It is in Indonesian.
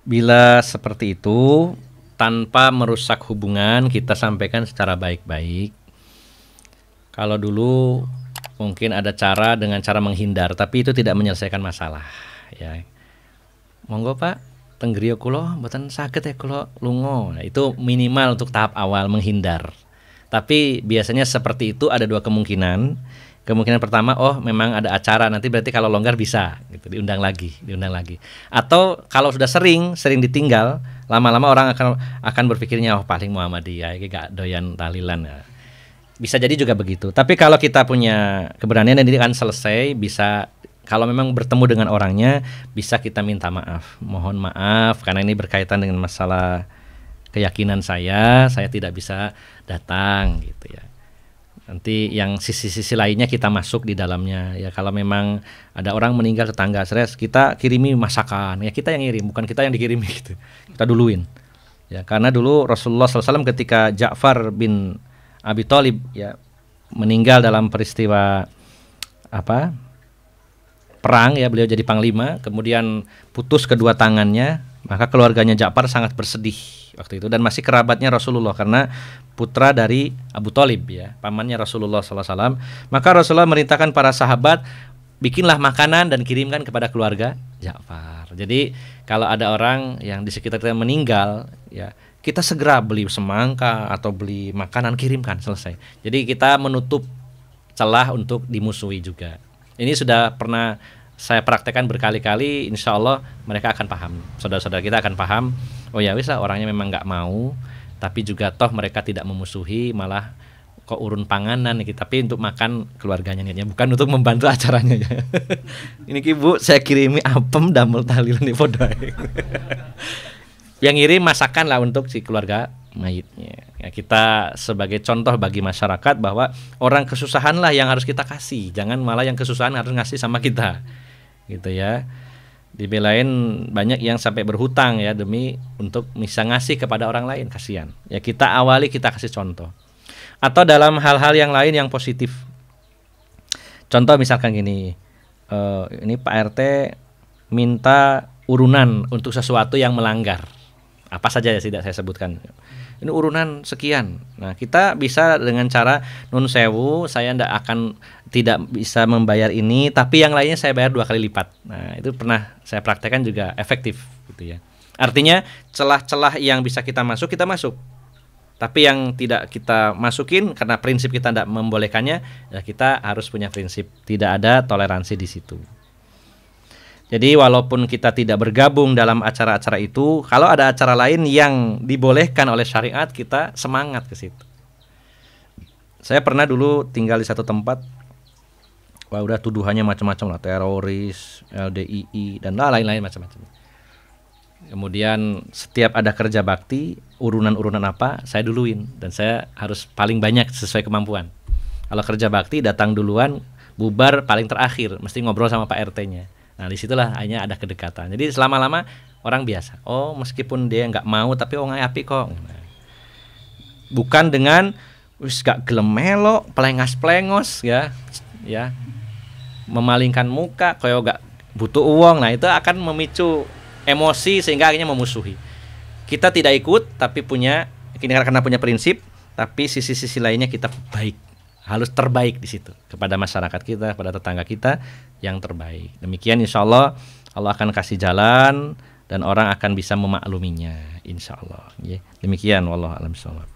Bila seperti itu, tanpa merusak hubungan, kita sampaikan secara baik-baik. Kalau dulu mungkin ada cara dengan cara menghindar, tapi itu tidak menyelesaikan masalah. Ya, monggo Pak, tenggriya kula mboten saged ya kula lunga. Nah, itu minimal untuk tahap awal menghindar. Tapi biasanya seperti itu ada dua kemungkinan. Kemungkinan pertama, oh memang ada acara, nanti berarti kalau longgar bisa, gitu, diundang lagi. Atau kalau sudah sering ditinggal, lama-lama orang akan berpikirnya, oh paling Muhammadiyah, ini gak doyan tahlilan. Ya. Bisa jadi juga begitu. Tapi kalau kita punya keberanian dan ini akan selesai, bisa kalau memang bertemu dengan orangnya, bisa kita minta maaf. Mohon maaf karena ini berkaitan dengan masalah keyakinan saya tidak bisa datang gitu ya. Nanti yang sisi-sisi lainnya kita masuk di dalamnya ya. Kalau memang ada orang meninggal tetangga stres, kita kirimi masakan ya, kita yang ngirim, bukan kita yang dikirimi gitu. Kita duluin ya, karena dulu Rasulullah SAW ketika Ja'far bin Abi Thalib ya meninggal dalam peristiwa perang ya, beliau jadi panglima, kemudian putus kedua tangannya, maka keluarganya Ja'far sangat bersedih waktu itu, dan masih kerabatnya Rasulullah karena putra dari Abu Thalib ya, pamannya Rasulullah SAW. Maka Rasulullah merintahkan para sahabat, bikinlah makanan dan kirimkan kepada keluarga Ja'far. Jadi kalau ada orang yang di sekitar kita meninggal ya, kita segera beli semangka atau beli makanan, kirimkan, selesai. Jadi kita menutup celah untuk dimusuhi juga. Ini sudah pernah saya praktekkan berkali-kali, insya Allah mereka akan paham, saudara-saudara kita akan paham. Oh ya wis lah, orangnya memang nggak mau, tapi juga toh mereka tidak memusuhi, malah kok urun panganan nih, tapi untuk makan keluarganya niatnya, bukan untuk membantu acaranya ya. Ini ki Bu, saya kirimi apem damel tahlilan di podae. Yang ngirim masakan lah untuk si keluarga mayitnya. Ya, kita sebagai contoh bagi masyarakat bahwa orang kesusahan lah yang harus kita kasih, jangan malah yang kesusahan harus ngasih sama kita, gitu ya. Dibelain banyak yang sampai berhutang ya demi untuk bisa ngasih kepada orang lain, kasihan. Ya kita awali, kita kasih contoh. Atau dalam hal-hal yang lain yang positif. Contoh misalkan gini, ini Pak RT minta urunan untuk sesuatu yang melanggar. Apa saja ya tidak saya sebutkan. Ini urunan sekian. Nah, kita bisa dengan cara nun sewu, saya tidak bisa membayar ini, tapi yang lainnya saya bayar 2 kali lipat. Nah, itu pernah saya praktekkan juga efektif gitu ya. Artinya celah-celah yang bisa kita masuk, kita masuk. Tapi yang tidak kita masukin karena prinsip kita tidak membolehkannya, ya kita harus punya prinsip, tidak ada toleransi di situ. Jadi walaupun kita tidak bergabung dalam acara-acara itu, kalau ada acara lain yang dibolehkan oleh syariat, kita semangat ke situ. Saya pernah dulu tinggal di satu tempat, wah udah tuduhannya macam-macam lah, teroris, LDII dan lain-lain macam-macam. Kemudian setiap ada kerja bakti, urunan-urunan apa, saya duluin, dan saya harus paling banyak sesuai kemampuan. Kalau kerja bakti datang duluan, bubar paling terakhir, mesti ngobrol sama Pak RT-nya. Nah disitulah hanya ada kedekatan. Jadi selama-lama orang biasa. Oh meskipun dia nggak mau, tapi nggak api kok. Bukan dengan wis gak gelem melo, pelengas-pelengos ya, memalingkan muka, koyo gak butuh uang. Nah itu akan memicu emosi sehingga akhirnya memusuhi. Kita tidak ikut, tapi karena punya prinsip, tapi sisi-sisi lainnya kita baik. Harus terbaik di situ kepada masyarakat kita, kepada tetangga kita yang terbaik. Demikian insya Allah akan kasih jalan dan orang akan bisa memakluminya insya Allah. Demikian wallahu a'lam bishawab.